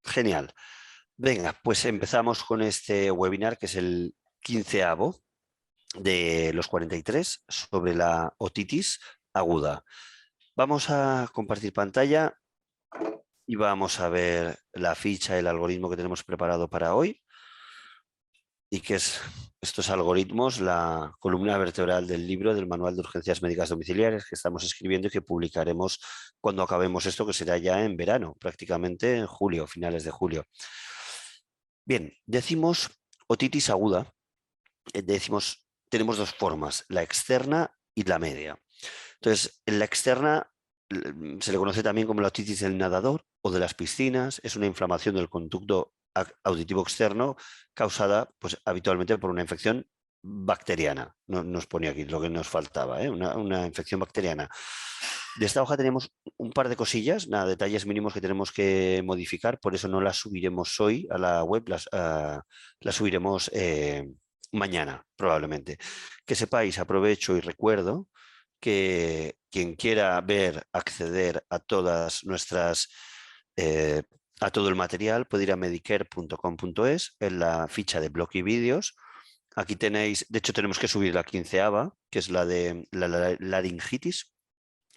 Genial. Venga, pues empezamos con este webinar que es el 15º de los 43 sobre la otitis aguda. Vamos a compartir pantalla y vamos a ver la ficha, el algoritmo que tenemos preparado para hoy y que es estos algoritmos, la columna vertebral del libro del Manual de Urgencias Médicas Domiciliares que estamos escribiendo y que publicaremos cuando acabemos esto, que será ya en verano, prácticamente en julio, finales de julio. Bien, decimos otitis aguda, tenemos dos formas, la externa y la media. Entonces, en la externa se le conoce también como la otitis del nadador o de las piscinas, es una inflamación del conducto auditivo externo causada pues, habitualmente por una infección bacteriana. No, nos pone aquí lo que nos faltaba, ¿eh? Una infección bacteriana. De esta hoja tenemos un par de cosillas, nada, detalles mínimos que tenemos que modificar, por eso no las subiremos hoy a la web, las subiremos mañana probablemente. Que sepáis, aprovecho y recuerdo que quien quiera ver, acceder a todas nuestras, a todo el material, puede ir a medicare.com.es en la ficha de blog y vídeos. Aquí tenéis, de hecho tenemos que subir la 15ª, que es la de la laringitis,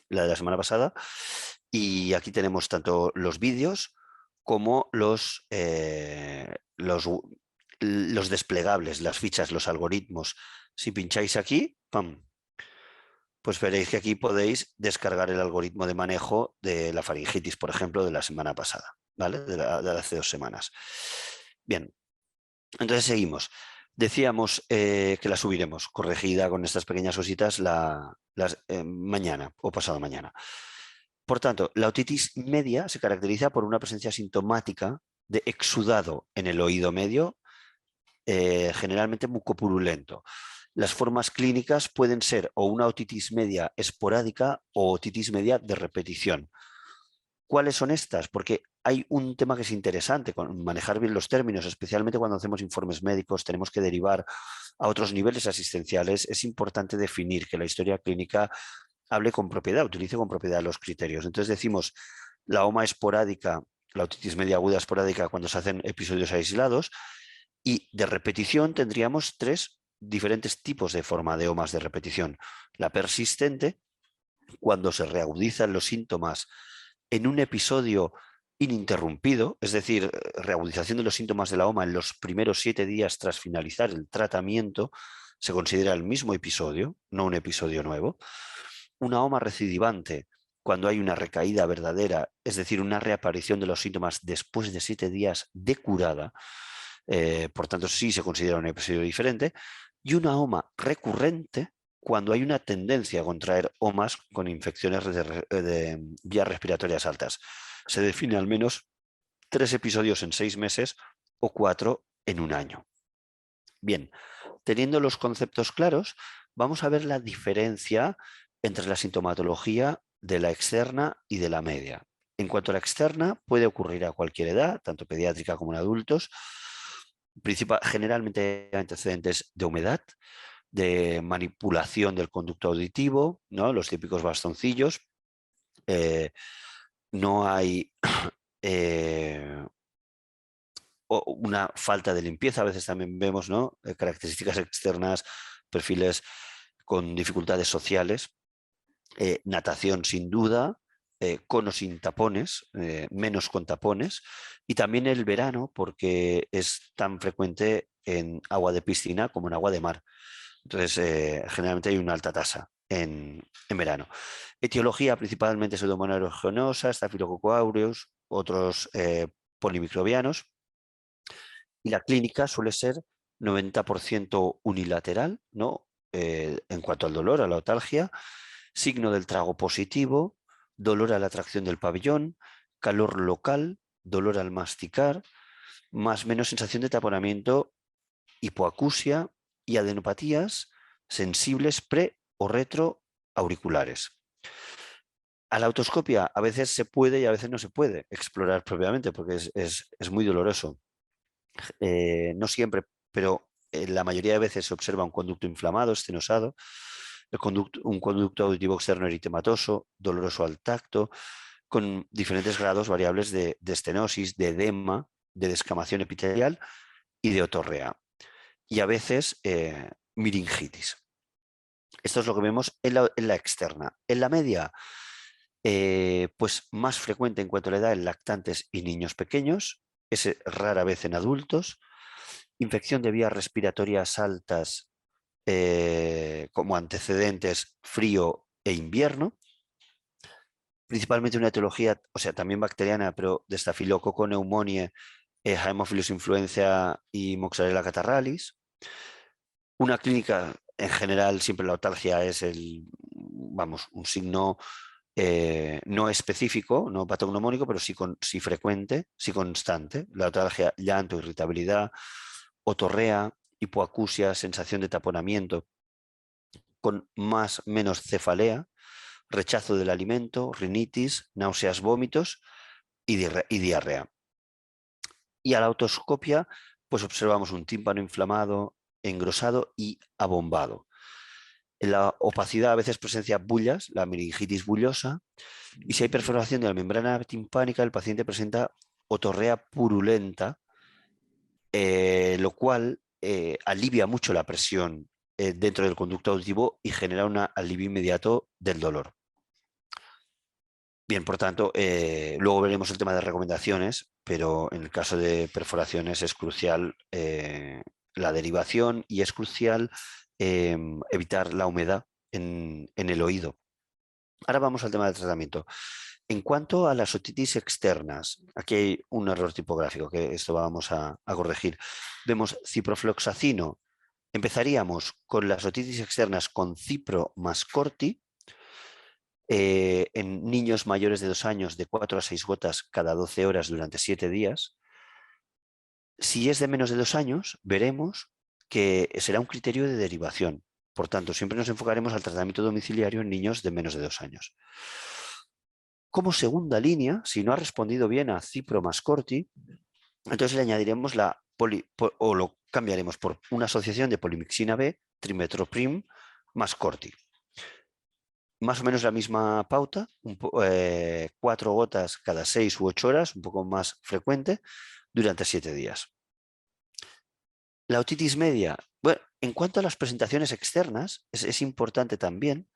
la de la semana pasada, y aquí tenemos tanto los vídeos como los desplegables, las fichas, los algoritmos. Si pincháis aquí, ¡pam!, pues veréis que aquí podéis descargar el algoritmo de manejo de la faringitis, por ejemplo, de la semana pasada, ¿vale? De hace 2 semanas. Bien, entonces seguimos. Decíamos que la subiremos corregida con estas pequeñas cositas mañana o pasado mañana. Por tanto, la otitis media se caracteriza por una presencia sintomática de exudado en el oído medio, generalmente mucopurulento. Las formas clínicas pueden ser o una otitis media esporádica o otitis media de repetición. ¿Cuáles son estas? Porque hay un tema que es interesante, con manejar bien los términos, especialmente cuando hacemos informes médicos, tenemos que derivar a otros niveles asistenciales. Es importante definir que la historia clínica hable con propiedad, utilice con propiedad los criterios. Entonces decimos la OMA esporádica, la otitis media aguda esporádica cuando se hacen episodios aislados, y de repetición tendríamos 3 diferentes tipos de forma de OMAs de repetición. La persistente, cuando se reagudizan los síntomas en un episodio ininterrumpido, es decir, reagudización de los síntomas de la OMA en los primeros 7 días tras finalizar el tratamiento, se considera el mismo episodio, no un episodio nuevo. Una OMA recidivante, cuando hay una recaída verdadera, es decir, una reaparición de los síntomas después de 7 días de curada, por tanto sí se considera un episodio diferente. Y una OMA recurrente, cuando hay una tendencia a contraer OMAs con infecciones de vías respiratorias altas. Se define al menos 3 episodios en 6 meses o 4 en un año. Bien, teniendo los conceptos claros, vamos a ver la diferencia entre la sintomatología de la externa y de la media. En cuanto a la externa, puede ocurrir a cualquier edad, tanto pediátrica como en adultos. Generalmente hay antecedentes de humedad, de manipulación del conducto auditivo, ¿no? Los típicos bastoncillos. No hay una falta de limpieza, a veces también vemos, ¿no? Características externas, perfiles con dificultades sociales, natación sin duda, con o sin tapones, menos con tapones, y también el verano, porque es tan frecuente en agua de piscina como en agua de mar. Entonces, generalmente hay una alta tasa en verano. Etiología principalmente Pseudomonas aeruginosa, Staphylococcus aureus, otros polimicrobianos. Y la clínica suele ser 90% unilateral, ¿no? En cuanto al dolor, a la otalgia, signo del trago positivo, dolor a la tracción del pabellón, calor local, dolor al masticar, más o menos sensación de taponamiento, hipoacusia y adenopatías sensibles pre o retroauriculares. A la autoscopia a veces se puede y a veces no se puede explorar propiamente porque es muy doloroso. No siempre, pero la mayoría de veces se observa un conducto inflamado, estenosado, un conducto auditivo externo eritematoso, doloroso al tacto, con diferentes grados variables de estenosis, de edema, de descamación epitelial y de otorrea. Y a veces miringitis. Esto es lo que vemos en la externa. En la media, pues más frecuente en cuanto a la edad en lactantes y niños pequeños, es rara vez en adultos. Infección de vías respiratorias altas como antecedentes frío e invierno. Principalmente una etiología, o sea, también bacteriana, pero de Staphylococcus pneumoniae, Haemophilus influenza y Moxarella catarrhalis. Una clínica, en general, siempre la otalgia es un signo no específico, no patognomónico, pero sí frecuente, sí constante. La otalgia, llanto, irritabilidad, otorrea, hipoacusia, sensación de taponamiento, con más o menos cefalea, rechazo del alimento, rinitis, náuseas, vómitos y diarrea. Y a la otoscopia, pues observamos un tímpano inflamado, engrosado y abombado. En la opacidad a veces presencia bullas, la meningitis bullosa, y si hay perforación de la membrana timpánica, el paciente presenta otorrea purulenta, lo cual alivia mucho la presión dentro del conducto auditivo y genera un alivio inmediato del dolor. Bien, por tanto, luego veremos el tema de recomendaciones, pero en el caso de perforaciones es crucial la derivación y es crucial evitar la humedad en el oído. Ahora vamos al tema del tratamiento. En cuanto a las otitis externas, aquí hay un error tipográfico, que esto vamos a corregir. Vemos ciprofloxacino. Empezaríamos con las otitis externas con cipro más corti, en niños mayores de 2 años de 4 a 6 gotas cada 12 horas durante 7 días. Si es de menos de 2 años, veremos que será un criterio de derivación. Por tanto, siempre nos enfocaremos al tratamiento domiciliario en niños de menos de 2 años. Como segunda línea, si no ha respondido bien a cipro más corti, entonces le añadiremos o lo cambiaremos por una asociación de polimixina B, trimetoprim más corti. Más o menos la misma pauta, 4 gotas cada 6 u 8 horas, un poco más frecuente, durante 7 días. La otitis media, bueno, en cuanto a las presentaciones externas, es importante también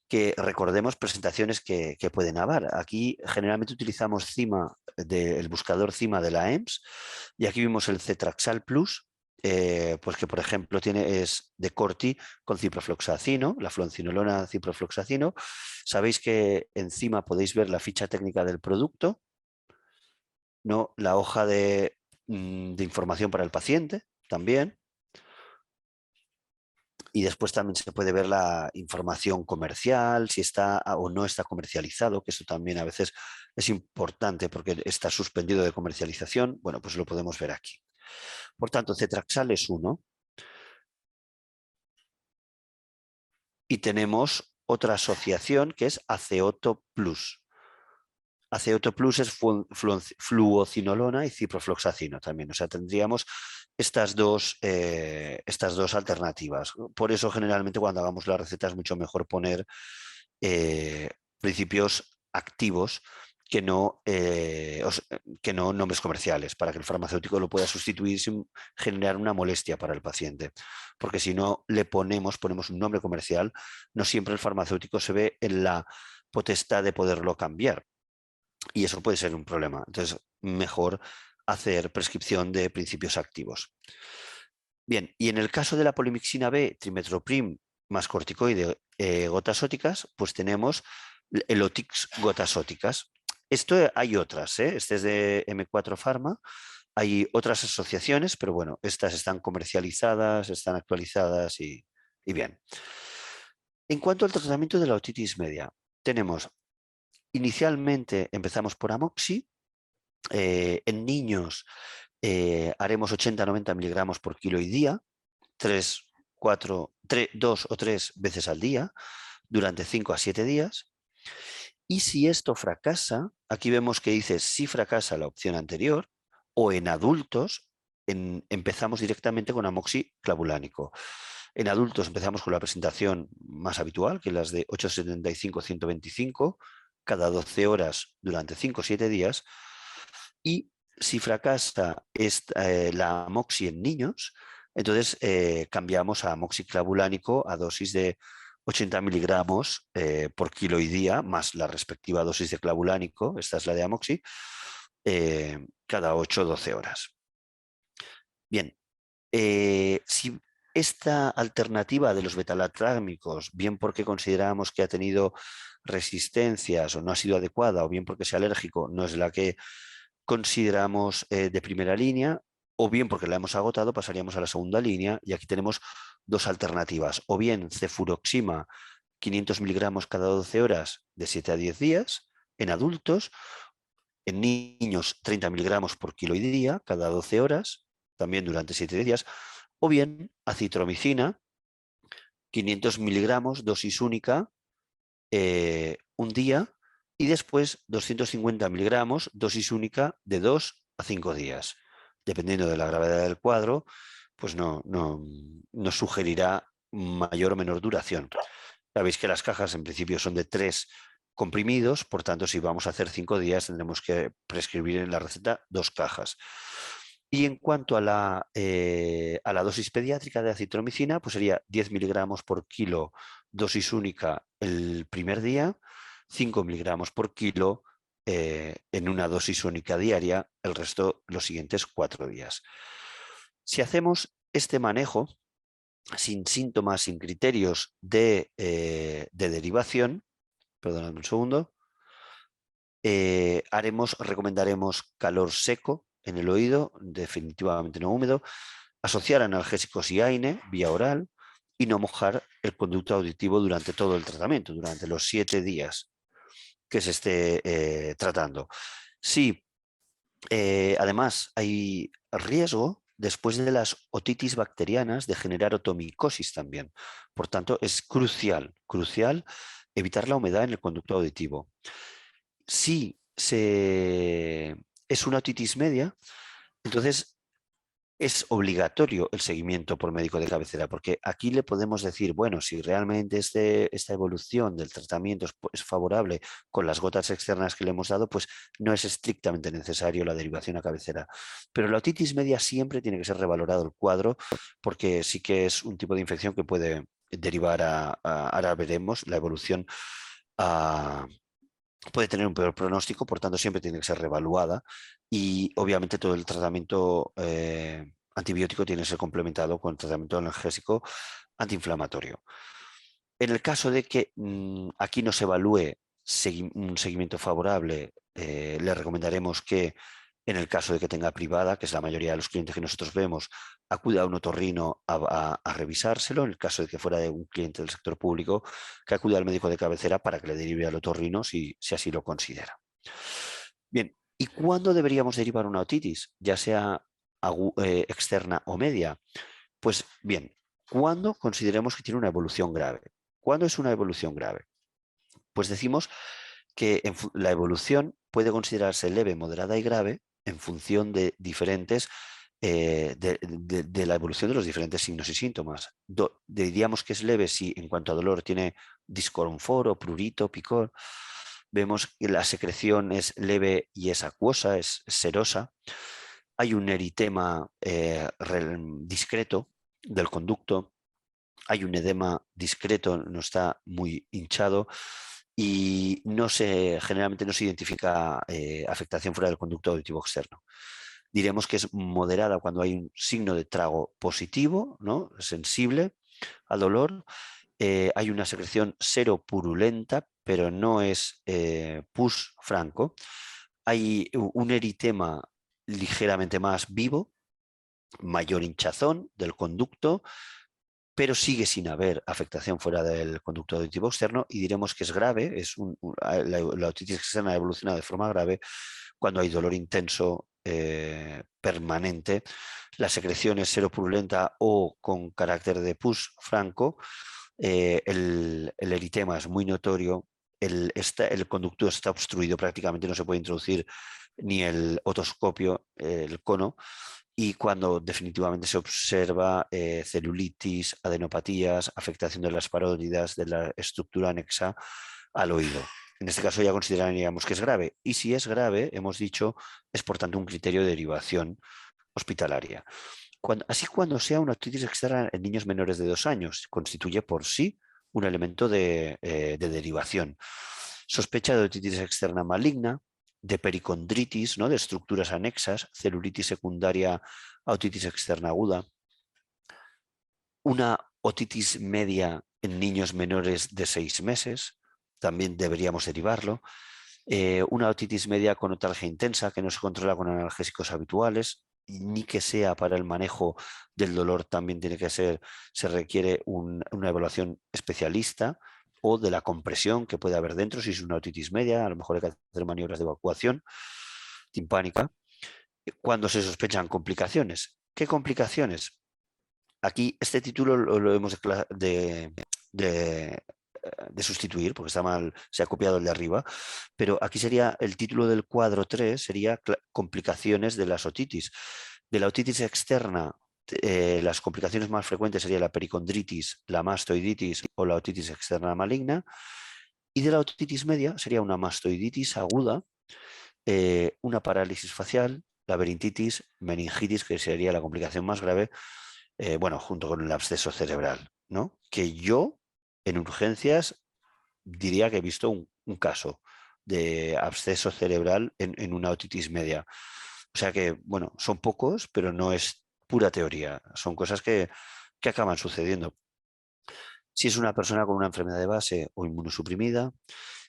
que recordemos presentaciones que pueden haber. Aquí generalmente utilizamos CIMA, el buscador CIMA de la EMS, y aquí vimos el Cetraxal Plus, pues que por ejemplo es de corti con ciprofloxacino, la fluocinolona ciprofloxacino. Sabéis que encima podéis ver la ficha técnica del producto, ¿no? La hoja de información para el paciente también. Y después también se puede ver la información comercial, si está o no está comercializado, que eso también a veces es importante porque está suspendido de comercialización. Bueno, pues lo podemos ver aquí. Por tanto, Cetraxal es uno. Y tenemos otra asociación que es Aceoto Plus. Aceoto Plus es fluocinolona y ciprofloxacino también. O sea, tendríamos estas dos alternativas. Por eso, generalmente, cuando hagamos la receta es mucho mejor poner principios activos que no nombres comerciales, para que el farmacéutico lo pueda sustituir sin generar una molestia para el paciente. Porque si no ponemos un nombre comercial, no siempre el farmacéutico se ve en la potestad de poderlo cambiar. Y eso puede ser un problema. Entonces, mejor hacer prescripción de principios activos. Bien, y en el caso de la polimixina B, trimetoprim más corticoide, gotas óticas, pues tenemos el Otix gotas óticas. Esto hay otras, este es de M4 Pharma, hay otras asociaciones, pero bueno, estas están comercializadas, están actualizadas y bien. En cuanto al tratamiento de la otitis media, tenemos, inicialmente empezamos por Amoxi, en niños haremos 80-90 miligramos por kilo y día, 2 o 3 veces al día, durante 5 a 7 días. Y si esto fracasa, aquí vemos que dice si fracasa la opción anterior, o en adultos empezamos directamente con amoxiclavulánico. En adultos empezamos con la presentación más habitual, que las de 875-125, cada 12 horas durante 5 o 7 días. Y si fracasa la amoxi en niños, entonces cambiamos a amoxiclavulánico a dosis de 80 miligramos por kilo y día, más la respectiva dosis de clavulánico, esta es la de amoxi, cada 8 o 12 horas. Bien, si esta alternativa de los betalatrámicos, bien porque consideramos que ha tenido resistencias o no ha sido adecuada, o bien porque sea alérgico, no es la que consideramos de primera línea, o bien porque la hemos agotado, pasaríamos a la segunda línea, y aquí tenemos dos alternativas, o bien cefuroxima 500 miligramos cada 12 horas de 7 a 10 días en adultos, en niños 30 miligramos por kilo y día cada 12 horas, también durante 7 días, o bien acitromicina 500 miligramos dosis única un día, y después 250 miligramos dosis única de 2 a 5 días. Dependiendo de la gravedad del cuadro, pues nos sugerirá mayor o menor duración. Sabéis que las cajas en principio son de 3 comprimidos, por tanto, si vamos a hacer 5 días, tendremos que prescribir en la receta 2 cajas. Y en cuanto a la dosis pediátrica de acitromicina, pues sería 10 miligramos por kilo dosis única el primer día, 5 miligramos por kilo en una dosis única diaria, el resto los siguientes 4 días. Si hacemos este manejo sin síntomas, sin criterios de derivación, perdonadme un segundo, recomendaremos calor seco en el oído, definitivamente no húmedo, asociar analgésicos y AINE vía oral, y no mojar el conducto auditivo durante todo el tratamiento, durante los 7 días que se esté tratando. Si además hay riesgo después de las otitis bacterianas de generar otomicosis también. Por tanto, es crucial evitar la humedad en el conducto auditivo. Si es una otitis media, entonces es obligatorio el seguimiento por médico de cabecera, porque aquí le podemos decir, bueno, si realmente esta evolución del tratamiento es favorable con las gotas externas que le hemos dado, pues no es estrictamente necesario la derivación a cabecera. Pero la otitis media siempre tiene que ser revalorado el cuadro, porque sí que es un tipo de infección que puede derivar ahora veremos, la evolución puede tener un peor pronóstico, por tanto siempre tiene que ser revaluada, y obviamente todo el tratamiento antibiótico tiene que ser complementado con tratamiento analgésico antiinflamatorio. En el caso de que aquí no se evalúe un seguimiento favorable, le recomendaremos que en el caso de que tenga privada, que es la mayoría de los clientes que nosotros vemos, acuda a un otorrino a revisárselo. En el caso de que fuera de un cliente del sector público, que acuda al médico de cabecera para que le derive al otorrino si así lo considera. Bien, ¿y cuándo deberíamos derivar una otitis, ya sea externa o media? Pues bien, cuando consideremos que tiene una evolución grave. ¿Cuándo es una evolución grave? Pues decimos que la evolución puede considerarse leve, moderada y grave en función de diferentes de la evolución de los diferentes signos y síntomas. Diríamos que es leve si en cuanto a dolor tiene disconfort, prurito, picor. Vemos que la secreción es leve y es acuosa, es serosa. Hay un eritema discreto del conducto. Hay un edema discreto, no está muy hinchado, y generalmente no se identifica afectación fuera del conducto auditivo externo. Diremos que es moderada cuando hay un signo de trago positivo, ¿no? Sensible al dolor. Hay una secreción seropurulenta, pero no es pus franco. Hay un eritema ligeramente más vivo, mayor hinchazón del conducto, pero sigue sin haber afectación fuera del conducto auditivo externo, y diremos que es grave, la otitis externa ha evolucionado de forma grave cuando hay dolor intenso permanente, la secreción es seropurulenta o con carácter de pus franco, el eritema es muy notorio, el conducto está obstruido, prácticamente no se puede introducir ni el otoscopio, el cono, y cuando definitivamente se observa celulitis, adenopatías, afectación de las parótidas, de la estructura anexa al oído. En este caso ya consideraríamos que es grave. Y si es grave, hemos dicho, es por tanto un criterio de derivación hospitalaria. Así, cuando sea una otitis externa en niños menores de 2 años, constituye por sí un elemento de derivación. Sospecha de otitis externa maligna, de pericondritis, ¿no?, de estructuras anexas, celulitis secundaria a otitis externa aguda, una otitis media en niños menores de 6 meses, también deberíamos derivarlo. Una otitis media con otalgia intensa que no se controla con analgésicos habituales, ni que sea para el manejo del dolor, también tiene que ser, se requiere una evaluación especialista, o de la compresión que puede haber dentro. Si es una otitis media, a lo mejor hay que hacer maniobras de evacuación timpánica. Cuando se sospechan complicaciones. ¿Qué complicaciones? Aquí este título lo hemos de sustituir, porque está mal, se ha copiado el de arriba, pero aquí sería el título del cuadro 3, sería complicaciones de las otitis. De la otitis externa, las complicaciones más frecuentes serían la pericondritis, la mastoiditis o la otitis externa maligna, y de la otitis media sería una mastoiditis aguda, una parálisis facial, laberintitis, meningitis, que sería la complicación más grave, bueno, junto con el absceso cerebral, ¿no? Que yo en urgencias diría que he visto un caso de absceso cerebral en una otitis media. O sea que, bueno, son pocos, pero no es pura teoría, son cosas que acaban sucediendo. Si es una persona con una enfermedad de base o inmunosuprimida,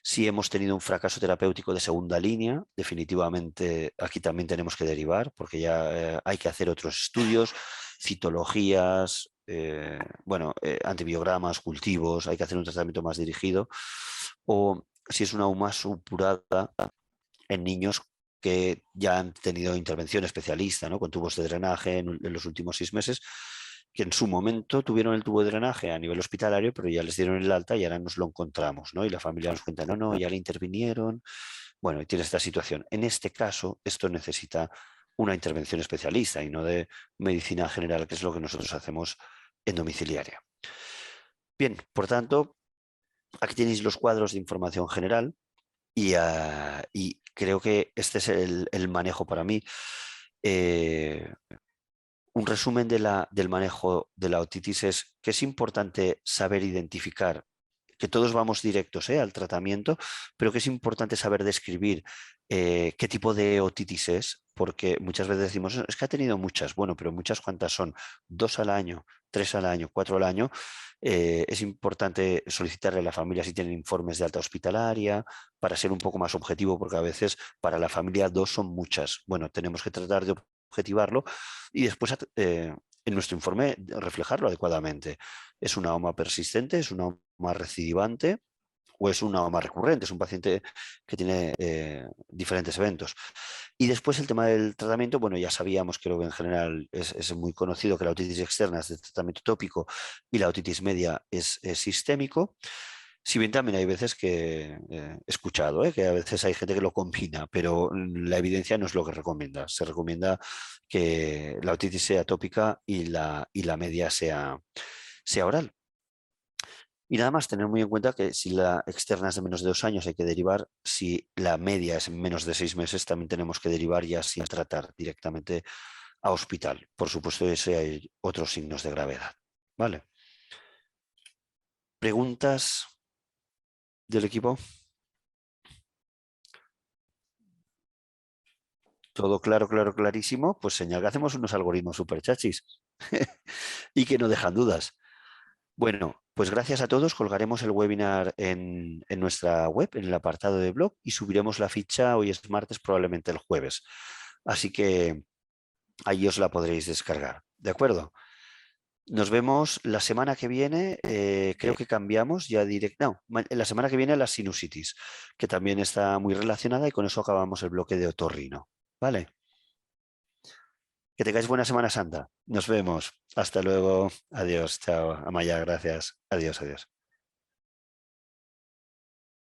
si hemos tenido un fracaso terapéutico de segunda línea, definitivamente aquí también tenemos que derivar, porque ya hay que hacer otros estudios, citologías, bueno, antibiogramas, cultivos, hay que hacer un tratamiento más dirigido. O si es una UMA supurada en niños que ya han tenido intervención especialista, ¿no?, con tubos de drenaje en los últimos 6 meses, que en su momento tuvieron el tubo de drenaje a nivel hospitalario, pero ya les dieron el alta y ahora nos lo encontramos, ¿no? Y la familia nos cuenta, no, no, ya le intervinieron. Bueno, y tiene esta situación. En este caso, esto necesita una intervención especialista y no de medicina general, que es lo que nosotros hacemos en domiciliaria. Bien, por tanto, aquí tenéis los cuadros de información general y creo que este es el manejo para mí. Eh, un resumen del manejo de la otitis es que es importante saber identificar, que todos vamos directos al tratamiento, pero que es importante saber describir qué tipo de otitis es, porque muchas veces decimos, es que ha tenido muchas. Bueno, pero muchas, ¿cuántas son? 2 al año, 3 al año, 4 al año. Es importante solicitarle a la familia si tienen informes de alta hospitalaria, para ser un poco más objetivo, porque a veces para la familia 2 son muchas. Bueno, tenemos que tratar de objetivarlo y después en nuestro informe reflejarlo adecuadamente. ¿Es una OMA persistente? ¿Es una OMA recidivante? ¿O es una OMA recurrente? Es un paciente que tiene diferentes eventos. Y después el tema del tratamiento, bueno, ya sabíamos, creo que en general es muy conocido, que la otitis externa es de tratamiento tópico y la otitis media es sistémico. Si bien también hay veces que he escuchado, que a veces hay gente que lo combina, pero la evidencia no es lo que recomienda. Se recomienda que la otitis sea tópica y la media sea oral. Y nada más, tener muy en cuenta que si la externa es de menos de 2 años hay que derivar, si la media es menos de 6 meses también tenemos que derivar, ya sin tratar, directamente a hospital. Por supuesto, ese hay otros signos de gravedad. ¿Vale? ¿Preguntas del equipo? Todo claro, claro, clarísimo. Pues señal que hacemos unos algoritmos súper chachis y que no dejan dudas. Bueno, pues gracias a todos. Colgaremos el webinar en nuestra web, en el apartado de blog, y subiremos la ficha. Hoy es martes, probablemente el jueves. Así que ahí os la podréis descargar. ¿De acuerdo? Nos vemos la semana que viene. Creo que cambiamos ya directo. No, la semana que viene la sinusitis, que también está muy relacionada, y con eso acabamos el bloque de otorrino. ¿Vale? Que tengáis buena Semana Santa. Nos vemos. Hasta luego. Adiós. Chao. Amaya, gracias. Adiós, adiós.